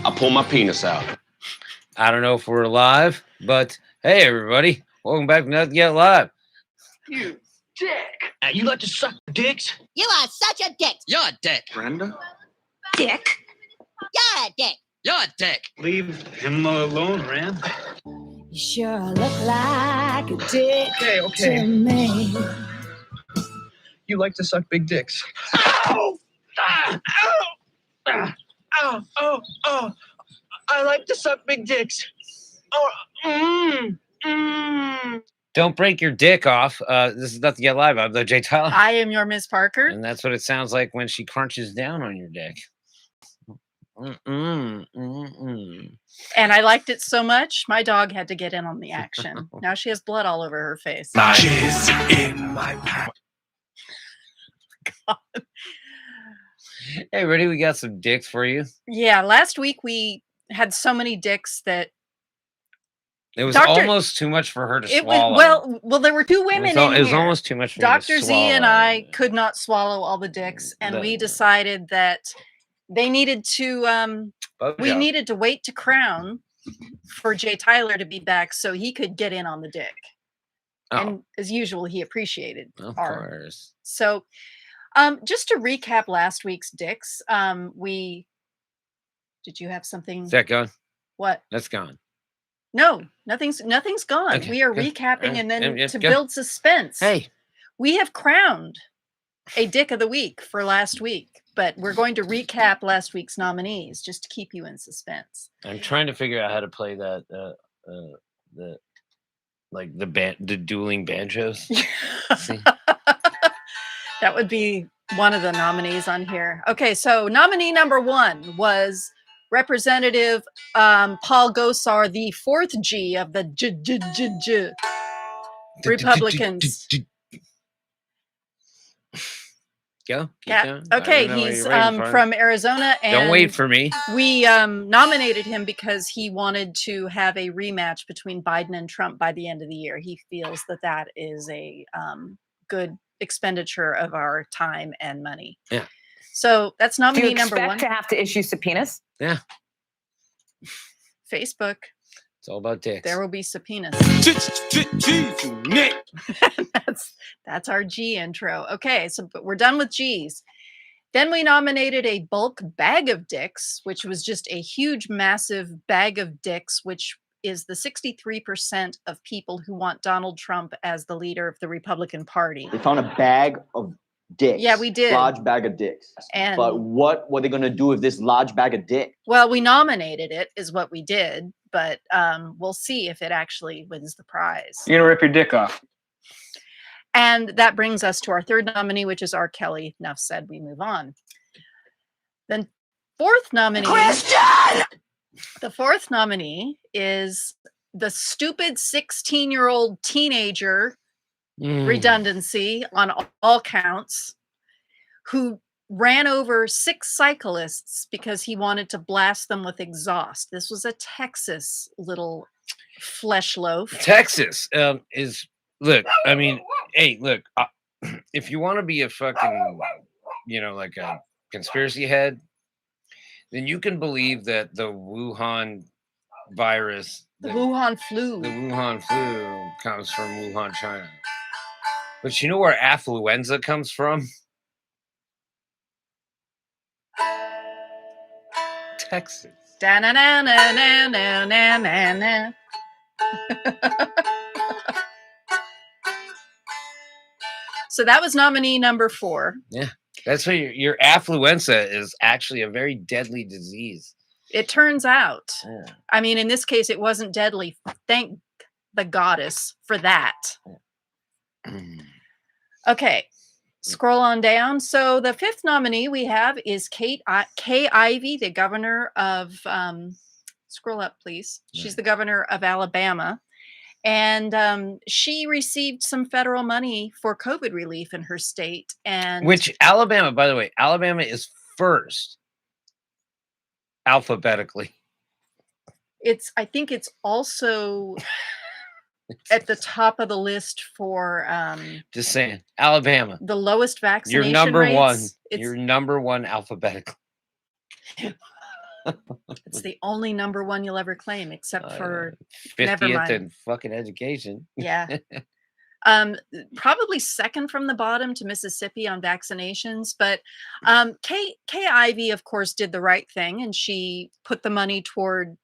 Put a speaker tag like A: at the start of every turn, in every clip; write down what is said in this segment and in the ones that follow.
A: I pull my penis out.
B: I don't know if we're live, but hey, everybody. Welcome back to Nothing Yet Live.
C: You dick. You like to suck dicks?
D: You are such a dick.
C: You're a dick.
A: Brenda?
D: Dick. You're a dick.
C: You're a dick. Leave him alone, Rand.
D: You sure look like a dick
C: Okay.
D: to me.
C: You like to suck big dicks. Ow! Ah! Ow! Ah! Ow! Oh! I like to suck big dicks. Oh,
B: Don't break your dick off. This is Nothing Yet Live. I'm the Jay Tyler.
E: I am your Miss Parker.
B: And that's what it sounds like when she crunches down on your dick.
E: And I liked it so much, my dog had to get in on the action. Now she has blood all over her face.
C: She's in my mouth.
E: God.
B: Hey, ready? We got some dicks for you.
E: Yeah, last week we had so many dicks that
B: It was
E: Doctor-
B: almost too much for her to
E: it
B: swallow.
E: was well there were two women in
B: It was
E: here.
B: almost too much for her to
E: Dr. Z
B: swallow.
E: and I could not swallow all the dicks, and we decided that they needed to we needed to wait to crown for Jay Tyler to be back so he could get in on the dick. And as usual, he appreciated
B: Of
E: our
B: course.
E: so just to recap last week's dicks, we did you have something?
B: Is that gone?
E: What?
B: That's gone.
E: No, nothing's gone.
B: Okay,
E: We are
B: good.
E: recapping and then
B: Yes,
E: to
B: go.
E: build suspense.
B: Hey.
E: We have crowned a dick of the week for last week, but we're going to recap last week's nominees just to keep you in suspense.
B: I'm trying to figure out how to play that the dueling banjos. See?
E: That would be one of the nominees on here. Okay, so nominee number 1 was Representative Paul Gosar, the fourth G of the Republicans.
B: Go. Keep
E: Yeah.
B: going. I
E: Okay,
B: don't know what
E: he's
B: you're waiting for.
E: from Arizona, and
B: Don't wait for me.
E: we nominated him because he wanted to have a rematch between Biden and Trump by the end of the year. He feels that that is a good expenditure of our time and money.
B: Yeah.
E: So that's
F: Do you
E: nominee number 1.
F: expect to have to issue subpoenas?
B: Yeah.
E: Facebook.
B: It's all about dicks.
E: There will be subpoenas. That's our G intro. Okay, so but we're done with G's. Then we nominated a bulk bag of dicks, which was just a huge, massive bag of dicks, which is the 63% of people who want Donald Trump as the leader of the Republican Party.
G: They found a bag of dicks.
E: Yeah, we did.
G: Large bag of dicks.
E: And
G: But what were they going to do with this large bag of dick?
E: well, we nominated it, is what we did, but we'll see if it actually wins the prize.
H: You're gonna rip your dick off.
E: And that brings us to our third nominee, which is R. Kelly. Enough said, we move on. Then fourth nominee.
D: Question!
E: The fourth nominee is the stupid 16-year-old teenager redundancy on all counts who ran over 6 cyclists because he wanted to blast them with exhaust. This was a Texas little flesh loaf.
B: Texas is look. I mean, hey, look. If you want to be a fucking, like a conspiracy head, then you can believe that the Wuhan virus,
E: The Wuhan flu.
B: the Wuhan flu, comes from Wuhan, China. But you know where affluenza comes from? Texas.
E: Da-na-na-na-na-na-na-na. So that was nominee number 4.
B: Yeah, that's why your affluenza is actually a very deadly disease.
E: It turns out.
B: Yeah.
E: I mean, in this case, it wasn't deadly. Thank the goddess for that. Okay, scroll on down. So the fifth nominee we have is Kay Ivey, the governor of, scroll up, please. She's the governor of Alabama. And she received some federal money for COVID relief in her state. And
B: Which Alabama, by the way, Alabama is first alphabetically.
E: I think it's also at the top of the list for
B: Just saying, Alabama.
E: the lowest vaccination
B: You're number
E: rates.
B: one.
E: It's,
B: You're number one alphabetically.
E: It's the only number one you'll ever claim, except for never
B: 50th
E: mind.
B: in fucking education.
E: Yeah. Probably second from the bottom to Mississippi on vaccinations, but Kay Ivey, of course, did the right thing, and she put the money toward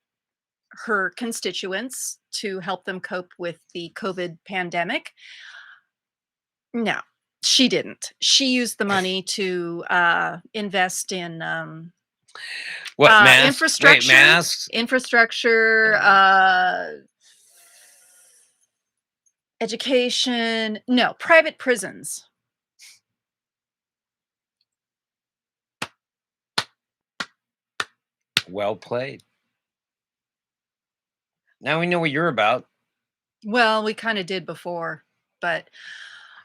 E: her constituents to help them cope with the COVID pandemic. No, she didn't. She used the money to invest in
B: What masks? Wait,
E: infrastructure,
B: masks?
E: education. No, private prisons.
B: Well played. Now we know what you're about.
E: Well, we kind of did before, but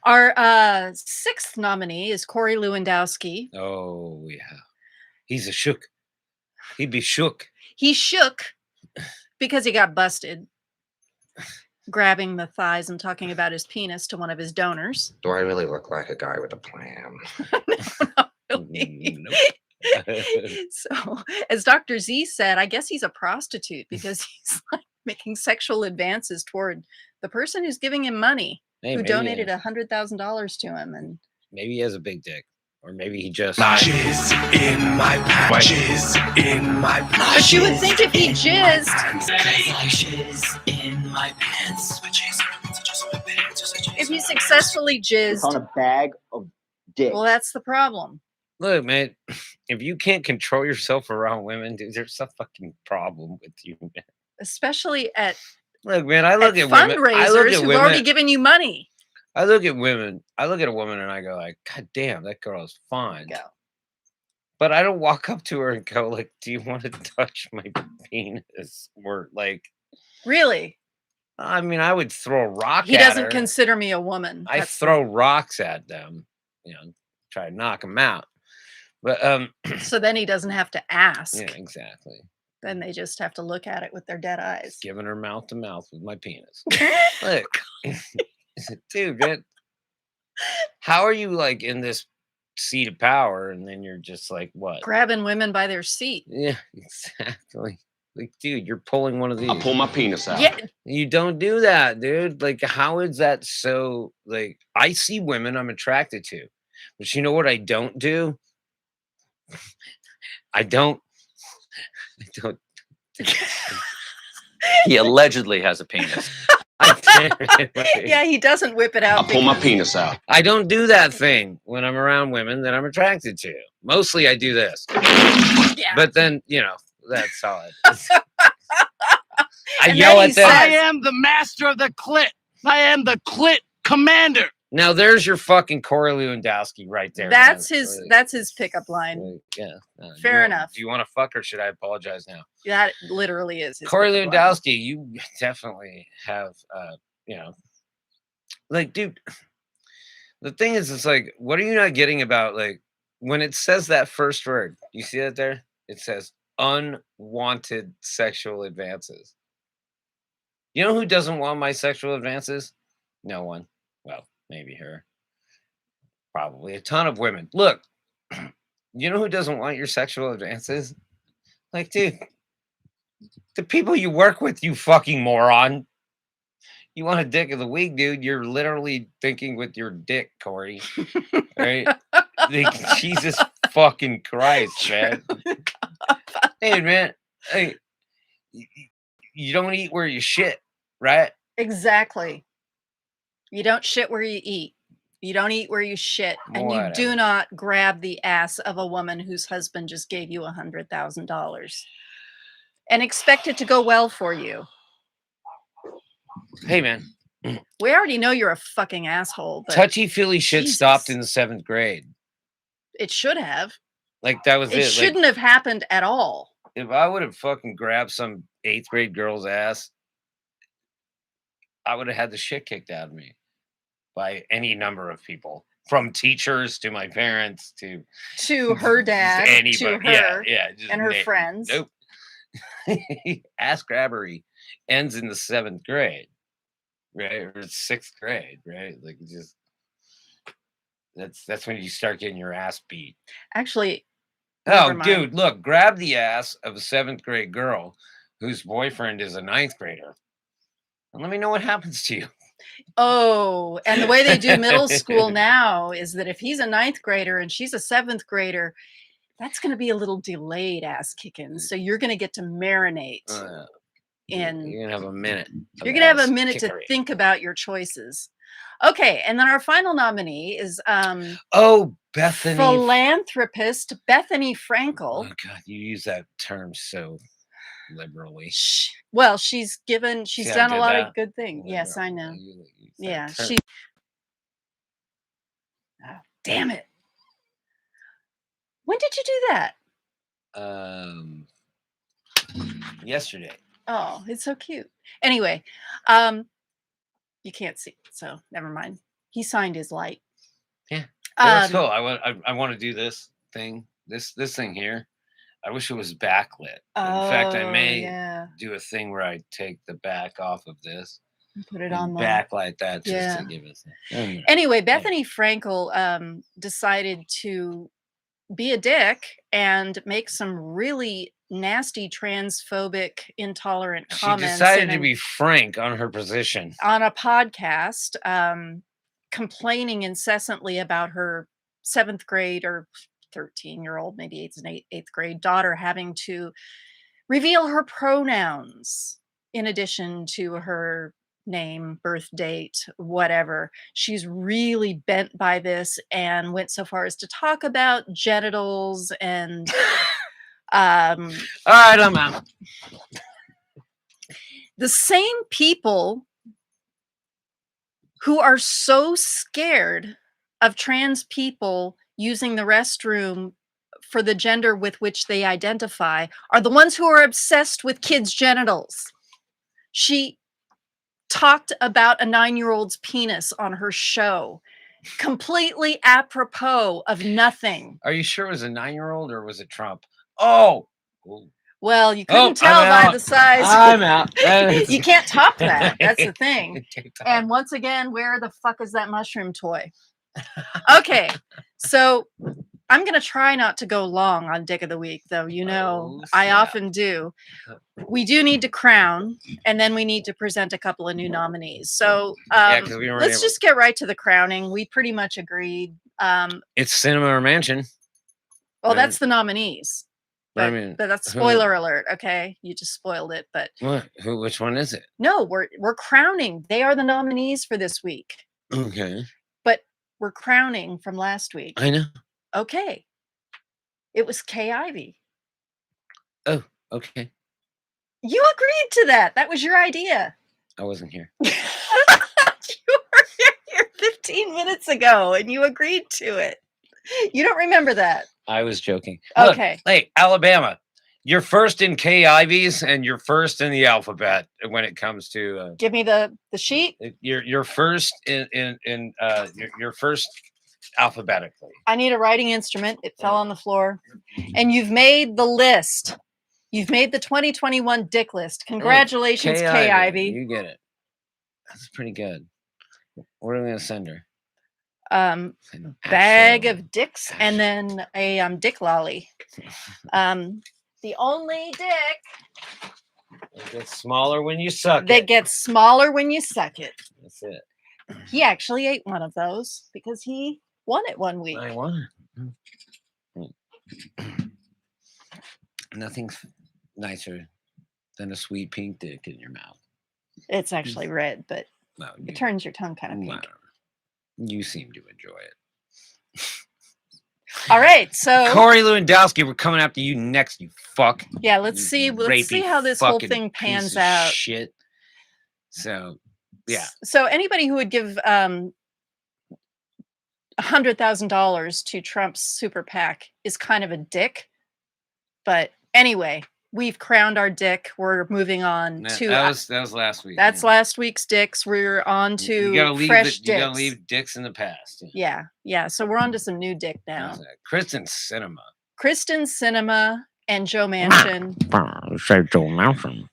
E: our sixth nominee is Corey Lewandowski.
B: Oh yeah, he's a shook. He'd be shook.
E: He shook because he got busted grabbing the thighs and talking about his penis to one of his donors.
A: Do I really look like a guy with a plan?
E: No, really.
B: Nope.
E: So, as Dr. Z said, I guess he's a prostitute because he's like making sexual advances toward the person who's giving him money,
B: Hey,
E: who
B: maybe
E: donated
B: he has-
E: $100,000 to him. And
B: maybe he has a big dick, or maybe he just.
F: Jizz in my pants. Jizz in my pants.
E: but you would think if he jizzed,
F: Jizz in my pants.
E: if he successfully
G: It's
E: jizzed,
G: on a bag of dicks.
E: well, that's the problem.
B: Look, man, if you can't control yourself around women, dude, there's a fucking problem with you, man.
E: Especially at
B: Look, man, I look at women. I look
E: fundraisers
B: at
E: who've
B: women.
E: already given you money.
B: I look at women. I look at a woman and I go like, God damn, that girl is fine.
E: Go.
B: But I don't walk up to her and go like, do you want to touch my penis? Or like,
E: Really?
B: I mean, I would throw a rock
E: He
B: at
E: doesn't
B: her.
E: consider me a woman.
B: I
E: That's the-
B: throw rocks at them, try to knock them out. But
E: so then he doesn't have to ask.
B: yeah, exactly.
E: Then they just have to look at it with their dead eyes.
B: Giving her mouth to mouth with my penis. Look, dude, man, how are you like in this seat of power and then you're just like what?
E: Grabbing women by their seat.
B: Yeah, exactly. Like, dude, you're pulling one of these.
A: I pull my penis out.
E: Yeah,
B: You don't do that, dude. Like, how is that so? Like, I see women I'm attracted to, but you know what I don't do? I don't.
H: He allegedly has a penis.
E: yeah, he doesn't whip it
A: I
E: out.
A: pull my
E: because-
A: penis out.
B: I don't do that thing when I'm around women that I'm attracted to. Mostly I do this.
E: Yeah.
B: But then, that's how it is. I
E: And
B: yell
E: then he
B: at them.
E: says-
F: I am the master of the clit. I am the clit commander.
B: Now there's your fucking Corey Lewandowski right there.
E: That's
B: man.
E: his.
B: Like,
E: That's his pickup line.
B: like, yeah.
E: Fair enough.
B: Do you want to fuck or should I apologize now?
E: That literally is his.
B: Corey
E: pickup line.
B: Lewandowski, you definitely have, like, dude, the thing is, it's like, what are you not getting about, like, when it says that first word, you see that there? It says unwanted sexual advances. You know who doesn't want my sexual advances? No one. Well, maybe her. Probably a ton of women. Look, you know who doesn't want your sexual advances? Like, dude, the people you work with, you fucking moron. You want a dick of the week, dude? You're literally thinking with your dick, Corey. Right? Like, Jesus fucking Christ, man. Hey, man. Hey, you don't eat where you shit, right?
E: Exactly. You don't shit where you eat. You don't eat where you shit, and you do
B: Whatever.
E: not grab the ass of a woman whose husband just gave you $100,000 and expect it to go well for you.
B: Hey, man.
E: We already know you're a fucking asshole, but
B: Touchy-feely shit stopped
E: Jesus.
B: in the 7th grade.
E: it should have.
B: Like, that was it.
E: It
B: Like,
E: shouldn't have happened at all.
B: if I would have fucking grabbed some 8th grade girl's ass, I would have had the shit kicked out of me by any number of people, from teachers to my parents to
E: To her dad, to her,
B: yeah, just
E: and her
B: na-
E: friends.
B: Nope. Ass grabbery ends in the 7th grade, right, or 6th grade, right? Like, it just that's when you start getting your ass beat.
E: Actually, Never
B: Oh,
E: mind.
B: dude, look, grab the ass of a 7th grade girl whose boyfriend is a 9th grader. And let me know what happens to you.
E: Oh, and the way they do middle school now is that if he's a 9th grader and she's a 7th grader, that's going to be a little delayed ass kicking. So you're going to get to marinate in.
B: You're going to have a minute.
E: You're going to have a minute to think about your choices. Okay, and then our final nominee is
B: Oh, Bethany.
E: philanthropist Bethany Frankel.
B: Oh, God, you use that term so liberally.
E: Well, she's done a lot of good things.
B: Liberal.
E: Yes, I know.
B: You use that
E: Yeah,
B: term.
E: Oh, damn it. When did you do that?
B: Yesterday.
E: Oh, it's so cute. Anyway, you can't see, so never mind. He signed his light.
B: Yeah. That's cool. I want to do this thing. This thing here. I wish it was backlit. In fact, I may do a thing where I take the back off of this
E: and put it
B: and
E: on
B: backlight that just to give us.
E: Anyway, Bethany Frankel decided to be a dick and make some really nasty transphobic intolerant comments.
B: She decided to be frank on her position
E: on a podcast, complaining incessantly about her 7th grade or 13-year-old, maybe 8th grade daughter having to reveal her pronouns in addition to her name, birth date, whatever. She's really bent by this and went so far as to talk about genitals and
B: all right, I'm out.
E: The same people who are so scared of trans people using the restroom for the gender with which they identify are the ones who are obsessed with kids' genitals. She talked about a 9-year-old's penis on her show, completely apropos of nothing.
B: Are you sure it was a 9-year-old or was it Trump? Oh.
E: Well, you couldn't tell by the size.
B: I'm out.
E: You can't top that. That's the thing. And once again, where the fuck is that mushroom toy? Okay, so I'm going to try not to go long on Dick of the Week, though. You know, I often do. We do need to crown, and then we need to present a couple of new nominees. So let's just get right to the crowning. We pretty much agreed.
B: It's Cinema or Mansion.
E: Well, that's the nominees. But that's spoiler alert. Okay, you just spoiled it. But
B: what? Which one is it?
E: No, we're crowning. They are the nominees for this week.
B: Okay.
E: But we're crowning from last week.
B: I know.
E: Okay. It was Kay Ivey.
B: Oh, okay.
E: You agreed to that. That was your idea.
B: I wasn't here.
E: You were here 15 minutes ago and you agreed to it. You don't remember that.
B: I was joking.
E: Okay.
B: Look, hey, Alabama, you're first in Kay Ivey's and you're first in the alphabet when it comes to.
E: Give me the sheet.
B: You're first you're first alphabetically.
E: I need a writing instrument. It fell on the floor, and you've made the list. You've made the 2021 Dick list. Congratulations, Kay Ivey.
B: You get it. That's pretty good. What are we gonna send her?
E: Bag of dicks and then a dick lolly. The only dick
B: it gets smaller when you suck
E: that gets smaller when you suck it.
B: That's it.
E: He actually ate one of those because he won it one week.
B: I won it. Nothing's nicer than a sweet pink dick in your mouth.
E: It's actually red, but it turns your tongue kind of pink.
B: You seem to enjoy it.
E: All right, so
B: Corey Lewandowski, we're coming after you next, you fuck.
E: Yeah, let's see how this whole thing pans out.
B: Shit. So, yeah.
E: So anybody who would give $100,000 to Trump's super PAC is kind of a dick. But anyway, we've crowned our dick. We're moving on to
B: that was last week.
E: That's last week's dicks. We're on to fresh dicks.
B: You gotta leave dicks in the past.
E: Yeah. So we're on to some new dick now.
B: Kristen
E: Cinema and Joe Manchin.
H: Say Joe Manchin.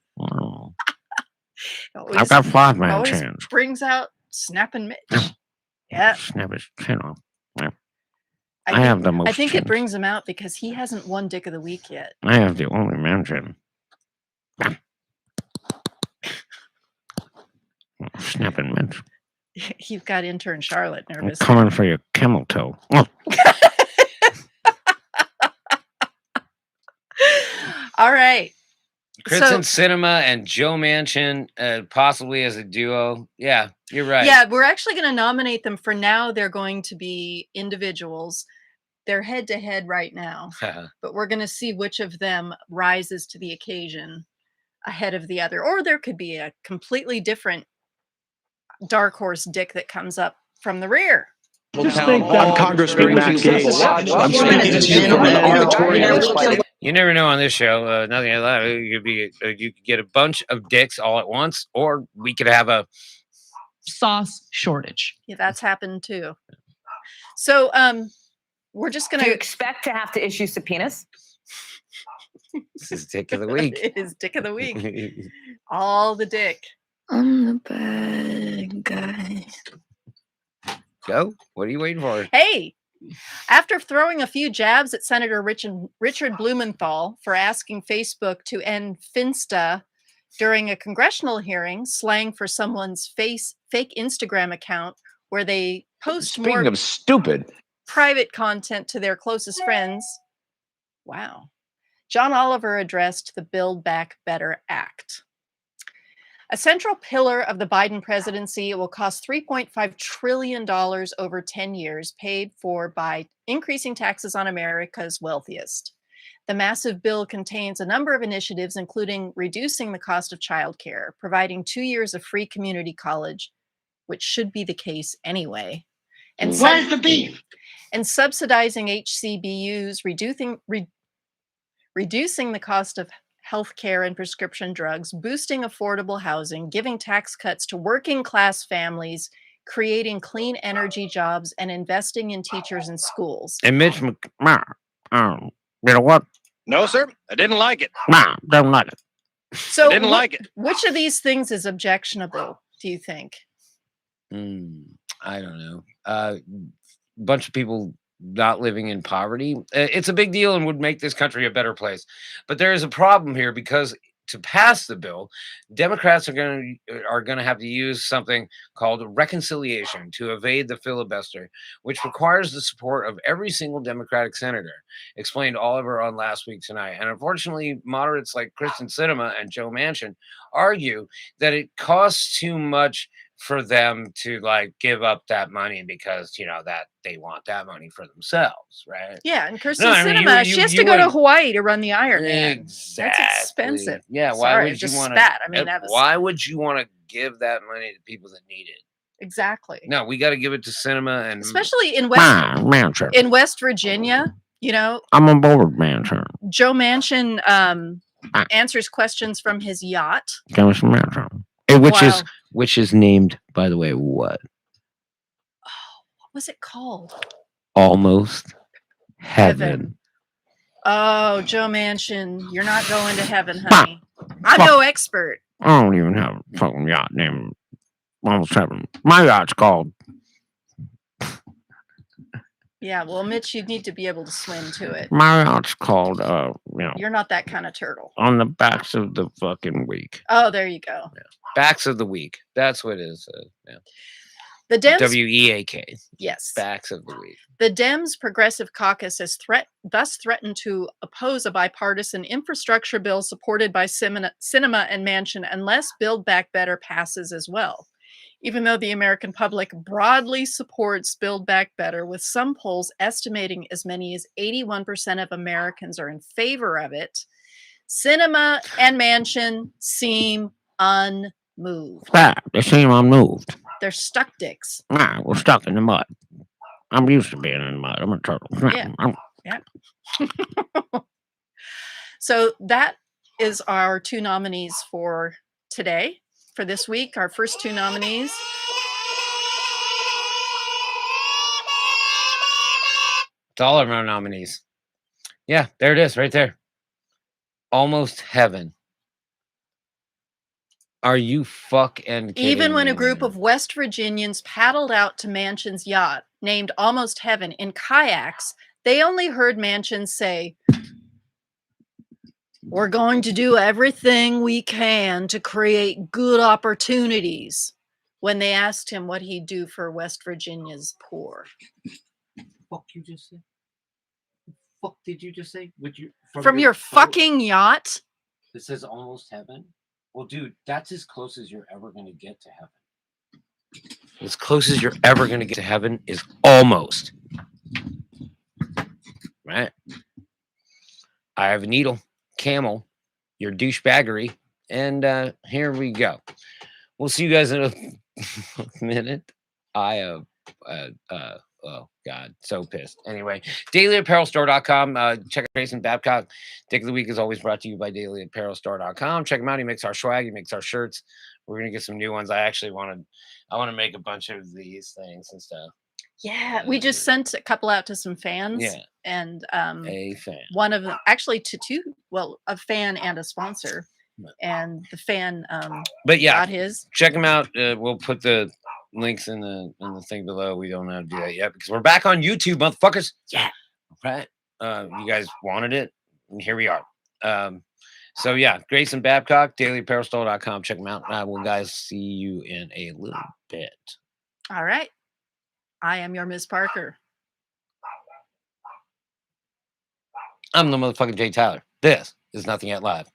H: I've got 5 mansions.
E: Brings out Snapping Mitch. Yeah.
H: Snap his chin off.
B: I have the most.
E: I think it
B: chins.
E: brings him out because he hasn't won Dick of the Week yet.
B: I have the only mention. Snapping mention.
E: You've got intern Charlotte
B: I'm
E: nervous.
B: coming for your camel toe. Oh,
E: All right.
B: Kristen Cinema and Joe Manchin, possibly as a duo. Yeah, you're right.
E: Yeah, we're actually going to nominate them. For now, they're going to be individuals. They're head to head right now, but we're going to see which of them rises to the occasion ahead of the other. Or there could be a completely different dark horse Dick that comes up from the rear.
C: I'm Congressman Max Gates. I'm speaking to you from an auditorium.
B: You never know on this show. Nothing like that. You could get a bunch of dicks all at once, or we could have a
I: sauce shortage.
E: Yeah, that's happened too. So we're just going
J: Do you
E: to
J: expect to have to issue subpoenas?
B: This is Dick of the Week.
E: It is Dick of the Week. All the dick.
D: I'm the bad guy.
B: Go. What are you waiting for?
E: Hey, after throwing a few jabs at Senator Richard Blumenthal for asking Facebook to end Finsta during a congressional hearing, slang for someone's fake Instagram account where they post
A: Speaking
E: more
A: of stupid,
E: private content to their closest friends. Wow. John Oliver addressed the Build Back Better Act. A central pillar of the Biden presidency, it will cost $3.5 trillion over 10 years, paid for by increasing taxes on America's wealthiest. The massive bill contains a number of initiatives, including reducing the cost of childcare, providing 2 years of free community college, which should be the case anyway. And
F: Where's the beef?
E: And subsidizing HCBUs, reducing the cost of healthcare and prescription drugs, boosting affordable housing, giving tax cuts to working class families, creating clean energy jobs, and investing in teachers and schools.
B: And Mitch you know what?
F: No, sir. I didn't like it.
B: Don't like it.
E: So
F: I didn't like it.
E: Which of these things is objectionable, do you think?
B: I don't know. Bunch of people not living in poverty. It's a big deal and would make this country a better place. But there is a problem here because to pass the bill, Democrats are going to have to use something called reconciliation to evade the filibuster, which requires the support of every single Democratic senator, explained Oliver on Last Week Tonight. And unfortunately, moderates like Kristen Sinema and Joe Manchin argue that it costs too much for them to like give up that money because that they want that money for themselves, right?
E: Yeah, and Kirsten Sinema, she has to go to Hawaii to run the Ironman.
B: Exactly.
E: That's expensive.
B: Yeah,
E: Sorry, why
B: would you want to give that money to people that need it?
E: Exactly.
B: No, we got to give it to Sinema and
E: especially in West Virginia.
B: I'm on board, Manchin.
E: Joe Manchin answers questions from his yacht.
B: Which is named, by the way, what?
E: Oh, what was it called?
B: Almost Heaven.
E: Oh, Joe Manchin, you're not going to heaven, honey. I'm no expert.
B: I don't even have a fucking yacht named Almost Heaven. My yacht's called.
E: Yeah, well, Mitch, you need to be able to swim to it.
B: My yacht's called,
E: You're not that kind of turtle.
B: On the Backs of the fucking Week.
E: Oh, there you go.
B: Yeah. Backs of the Week. That's what it is. Yeah.
E: The Dems.
B: WEAK.
E: Yes.
B: Backs of the Week.
E: The Dems Progressive Caucus has thus threatened to oppose a bipartisan infrastructure bill supported by Sinema and Manchin unless Build Back Better passes as well. Even though the American public broadly supports Build Back Better, with some polls estimating as many as 81% of Americans are in favor of it, Sinema and Manchin seem unmoved.
B: They seem unmoved.
E: They're stuck dicks.
B: We're stuck in the mud. I'm used to being in the mud. I'm a turtle.
E: Yeah. So that is our two nominees for today. For this week, our first two nominees.
B: It's all of our nominees. Yeah, there it is, right there. Almost Heaven. Are you fucking kidding
E: Even when
B: me,
E: a group
B: man?
E: of West Virginians paddled out to Manchin's yacht, named Almost Heaven, in kayaks, they only heard Manchin say, "We're going to do everything we can to create good opportunities," when they asked him what he'd do for West Virginia's poor.
F: Fuck you just said? Fuck did you just say? Would you
E: From your fucking yacht?
F: It says almost heaven. Well, dude, that's as close as you're ever gonna get to heaven.
B: As close as you're ever going to get to heaven is almost. Right? I have a needle, camel, your douchebaggery, and here we go. We'll see you guys in a minute. Oh God, so pissed. Anyway, dailyapparelstore.com. Check out Grayson Babcock. Dick of the Week is always brought to you by dailyapparelstore.com. Check him out. He makes our swag. He makes our shirts. We're gonna get some new ones. I want to make a bunch of these things and stuff.
E: Yeah, we just sent a couple out to some fans.
B: Yeah.
E: And
B: A fan.
E: one of them, actually to two, well, a fan and a sponsor. And the fan
B: But yeah,
E: got his.
B: check them out. We'll put the links in the thing below. We don't know how to do that yet because we're back on YouTube, motherfuckers.
E: Yeah.
B: Right. You guys wanted it, and here we are. So yeah, Grayson Babcock, dailyapparelstore.com. Check them out. We'll guys see you in a little bit.
E: All right. I am your Miss Parker.
B: I'm the motherfucking Jay Tyler. This is Nothing Yet Live.